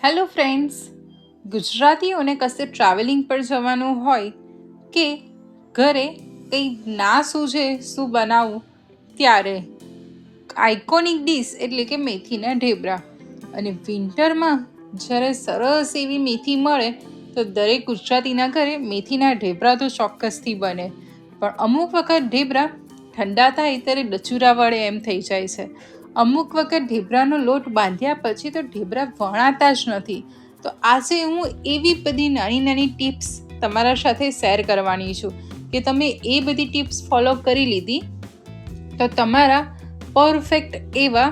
Hello friends, ગુજરાતીઓને કશે travelling પર જવાનું હોય કે ઘરે કંઈ ના સૂઝે શું બનાવવું ત્યારે આઇકોનિક ડીશ એટલે કે મેથીના ઢેબરા. અને વિન્ટરમાં જ્યારે સરસ એવી મેથી મળે તો દરેક ગુજરાતીના ઘરે મેથીના ઢેબરા તો ચોક્કસથી બને. પણ અમુક વખત ઢેબરા ઠંડા થાય ત્યારે ડચુરા વળે એમ થઈ જાય છે. અમુક વખત ઢેબરાનો લોટ બાંધ્યા પછી તો ઢેબરા વણાતા જ નથી. તો આજે હું એવી બધી નાની નાની ટિપ્સ તમારા સાથે શેર કરવાની છું કે તમે એ બધી ટિપ્સ ફોલો કરી લીધી તો તમારા પરફેક્ટ એવા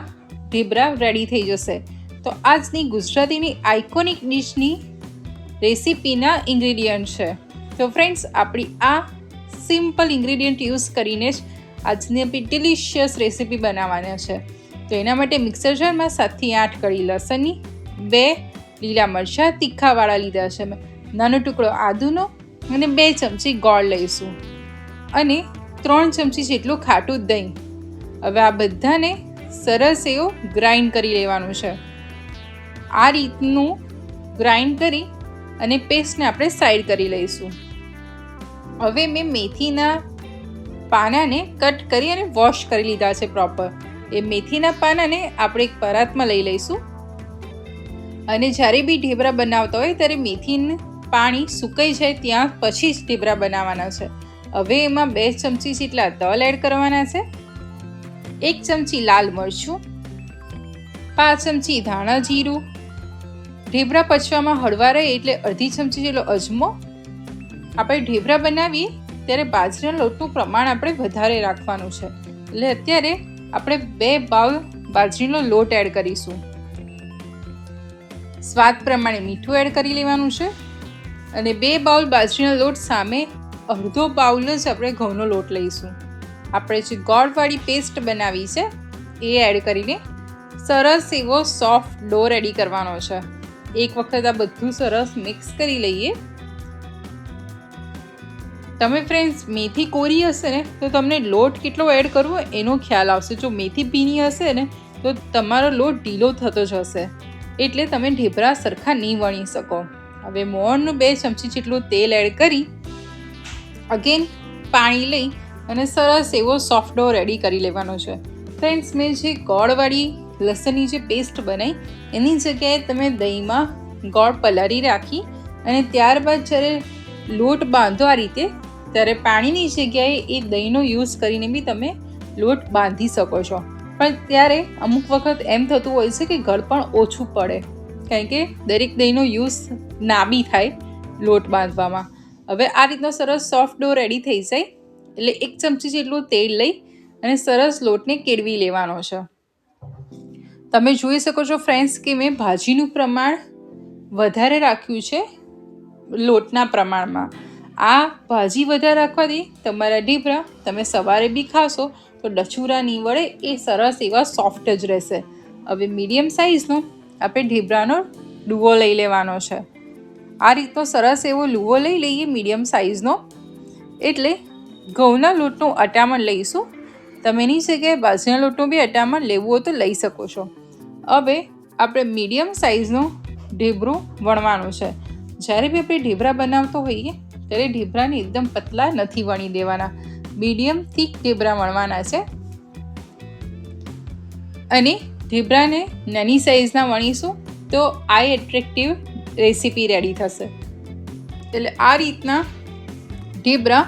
ઢેબરા રેડી થઈ જશે. તો આજની ગુજરાતીની આઇકોનિક ડિશની રેસીપીના ઇન્ગ્રીડિયન્ટ છે. તો ફ્રેન્ડ્સ, આપણી આ સિમ્પલ ઇન્ગ્રીડિયન્ટ યુઝ કરીને જ આજની આપણી ડિલિશિયસ રેસીપી બનાવવાના છે. તો એના માટે મિક્સર જારમાં 7 થી 8 કળી લસણની, 2 લીલા મરચાં તીખાવાળા લીધા છે મેં, નાનો ટુકડો આદુનો અને 2 ચમચી ગોળ લઈશું અને 3 ચમચી જેટલું ખાટું દહીં. હવે આ બધાને સરસ એવું ગ્રાઇન્ડ કરી લેવાનું છે. આ રીતનું ગ્રાઇન્ડ કરી અને પેસ્ટને આપણે સાઈડ કરી લઈશું. હવે મેં મેથીના પાનાને કટ કરી અને વોશ કરી લીધા છે પ્રોપર. એ મેથીના પાનાને આપણે એક પરાતમાં લઈ લઈશું અને જ્યારે બી ઢેબરા બનાવતા હોય ત્યારે મેથીનું પાણી સુકાઈ જાય ત્યાં પછી જ ઢેબરા બનાવવાના છે. હવે એમાં 2 ચમચી જેટલા તલ એડ કરવાના છે, 1 ચમચી લાલ મરચું, 5 ચમચી ધાણા જીરું, ઢેબરા પચવામાં હળવા રહે એટલે અડધી ચમચી જેટલો અજમો. આપણે ઢેબરા બનાવીએ ત્યારે બાજરાના લોટનું પ્રમાણ આપણે વધારે રાખવાનું છે એટલે અત્યારે આપણે 2 બાઉલ બાજરીનો લોટ એડ કરીશું. સ્વાદ પ્રમાણે મીઠું એડ કરી લેવાનું છે અને 2 બાઉલ બાજરીનો લોટ સામે અડધો બાઉલ જ આપણે ઘઉંનો લોટ લઈશું. આપણે જે ગોળવાળી પેસ્ટ બનાવી છે એ એડ કરીને સરસ એવો સોફ્ટ ડો રેડી કરવાનો છે. એક વખત આ બધું સરસ મિક્સ કરી લઈએ. તમે ફ્રેન્ડ્સ મેથી કોરી હશે ને તો તમને લોટ કેટલો એડ કરવો એનો ખ્યાલ આવશે. જો મેથી ભીની હશે ને તો તમારો લોટ ઢીલો થતો જ હશે એટલે તમે ઢેબરા સરખા નહીં વણી શકો. હવે મોણનું 2 ચમચી જેટલું તેલ એડ કરી અગેન પાણી લઈ અને સરસ એવો સોફ્ટ ડો રેડી કરી લેવાનો છે. ફ્રેન્ડ્સ, મેં જે ગોળવાળી લસણની જે પેસ્ટ બનાવી એની જગ્યાએ તમે દહીંમાં ગોળ પલાળી રાખી અને ત્યારબાદ જ્યારે લોટ બાંધો આ રીતે ત્યારે પાણીની જગ્યાએ એ દહીંનો યુઝ કરીને બી તમે લોટ બાંધી શકો છો. પણ ત્યારે અમુક વખત એમ થતું હોય છે કે ગળપણ ઓછું પડે કારણ કે દરેક દહીંનો યુઝ ના બી થાય લોટ બાંધવામાં. હવે આ રીતનો સરસ સોફ્ટ ડો રેડી થઈ જાય એટલે 1 ચમચી જેટલું તેલ લઈ અને સરસ લોટને કેળવી લેવાનો છે. તમે જોઈ શકો છો ફ્રેન્ડ્સ કે મેં ભાજીનું પ્રમાણ વધારે રાખ્યું છે લોટના પ્રમાણમાં. આ ભાજી વધારે રાખવાથી તમારા ઢેબરા તમે સવારે બી ખાશો તો ડચુરા નહીં વળે, એ સરસ એવા સોફ્ટ જ રહેશે. હવે મીડિયમ સાઇઝનો આપણે ઢેબરાનો લુવો લઈ લેવાનો છે. આ રીતનો સરસ એવો લુવો લઈ લઈએ મીડિયમ સાઇઝનો એટલે ઘઉંના લોટનું અટામણ લઈશું. તમે એની જગ્યાએ બાજરાના લોટનું બી અટામણ લેવું હોય તો લઈ શકો છો. હવે આપણે મીડિયમ સાઇઝનો ઢેબરું વણવાનું છે. જ્યારે બી આપણે ઢેબરા બનાવતો હોઈએ ત્યારે ઢેબરાને એકદમ પતલા નથી વણી દેવાના, મીડિયમ થીક ઢેબરા વણવાના છે. અને ઢેબરાને નાની સાઇઝના વણીશું તો આઈ એટ્રેક્ટિવ રેસીપી રેડી થશે. એટલે આ રીતના ઢેબરા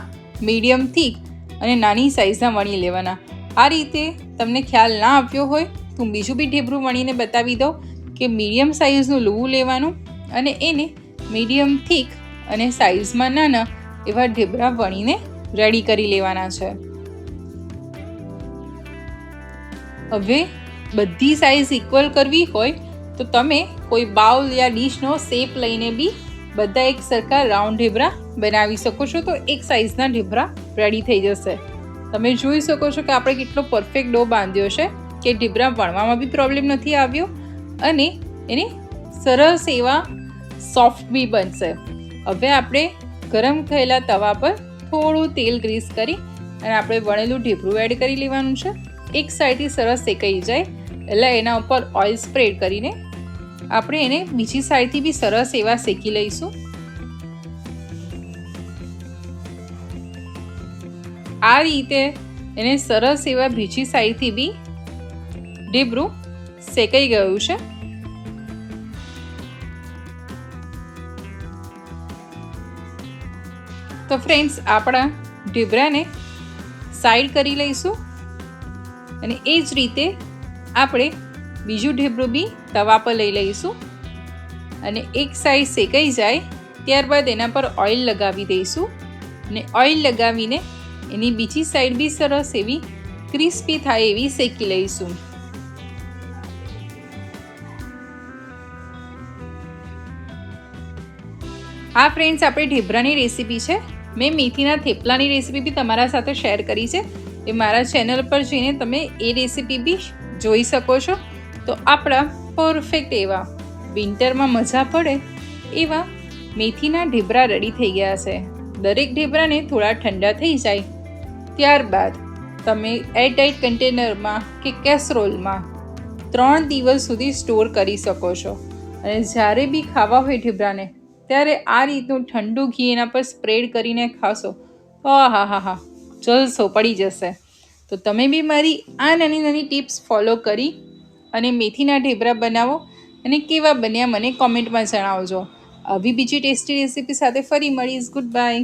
મીડિયમ થીક અને નાની સાઇઝના વણી લેવાના. આ રીતે તમને ખ્યાલ ના આવ્યો હોય તો બીજું બી ઢેબરું વણીને બતાવી દઉં કે મીડિયમ સાઇઝનું લુવું લેવાનું અને એને મીડિયમ થીક અને સાઇઝમાં નાના એવા ઢેબરા વણીને રેડી કરી લેવાના છે. હવે બધી સાઇઝ ઇક્વલ કરવી હોય તો તમે કોઈ બાઉલ યા ડીશનો શેપ લઈને બી બધા એક સરખા રાઉન્ડ ઢેબરા બનાવી શકો છો તો એક સાઇઝના ઢેબરા રેડી થઈ જશે. તમે જોઈ શકો છો કે આપણે કેટલો પરફેક્ટ ડો બાંધ્યો છે કે ઢેબરા વણવામાં બી પ્રોબ્લેમ નથી આવ્યો અને એને સરસ એવા સોફ્ટ બી બનશે. હવે આપણે ગરમ થયેલા તવા પર થોડું તેલ ગ્રીસ કરી અને આપણે વણેલું ઢેબરું એડ કરી લેવાનું છે. એક સાઈડથી સરસ શેકાઈ જાય એટલે એના ઉપર ઓઇલ સ્પ્રેડ કરીને આપણે એને બીજી સાઈડથી બી સરસ એવા શેકી લઈશું. આ રીતે એને સરસ એવા બીજી સાઈડથી બી ઢેબરું શેકાઈ ગયું છે. તો ફ્રેન્ડ્સ, આપણા ઢેબરાને સાઈડ કરી લઈશું અને એ જ રીતે આપણે બીજું ઢેબરું બી તવા પર લઈ લઈશું અને એક સાઈડ શેકાઈ જાય ત્યારબાદ એના પર ઓઇલ લગાવી દઈશું અને ઓઇલ લગાવીને એની બીજી સાઈડ બી સરસ એવી ક્રિસ્પી થાય એવી શેકી લઈશું. આ ફ્રેન્ડ્સ આપણી ઢેબરાની રેસીપી છે. મેં મેથીના થેપલાની રેસીપી બી તમારા સાથે શેર કરી છે. એ મારા ચેનલ પર જઈને તમે એ રેસીપી બી જોઈ શકો છો. તો આપણા પરફેક્ટ એવા વિન્ટરમાં મજા પડે એવા મેથીના ઢેબરા રેડી થઈ ગયા છે. દરેક ઢેબરાને થોડા ઠંડા થઈ જાય ત્યારબાદ તમે એરટાઇટ કન્ટેનરમાં કે કેસરોલમાં 3 દિવસ સુધી સ્ટોર કરી શકો છો અને જ્યારે બી ખાવા હોય ઢેબરાને ત્યારે આ રીતનું ઠંડુ ઘી એના પર સ્પ્રેડ કરીને ખાશો તો હા જલસો પડી જશે. તો તમે બી મારી આ નાની નાની ટિપ્સ ફોલો કરી અને મેથીના ઢેબરા બનાવો અને કેવા બન્યા મને કોમેન્ટમાં જણાવજો. આવી બીજી ટેસ્ટી રેસીપી સાથે ફરી મળીશ. Good bye.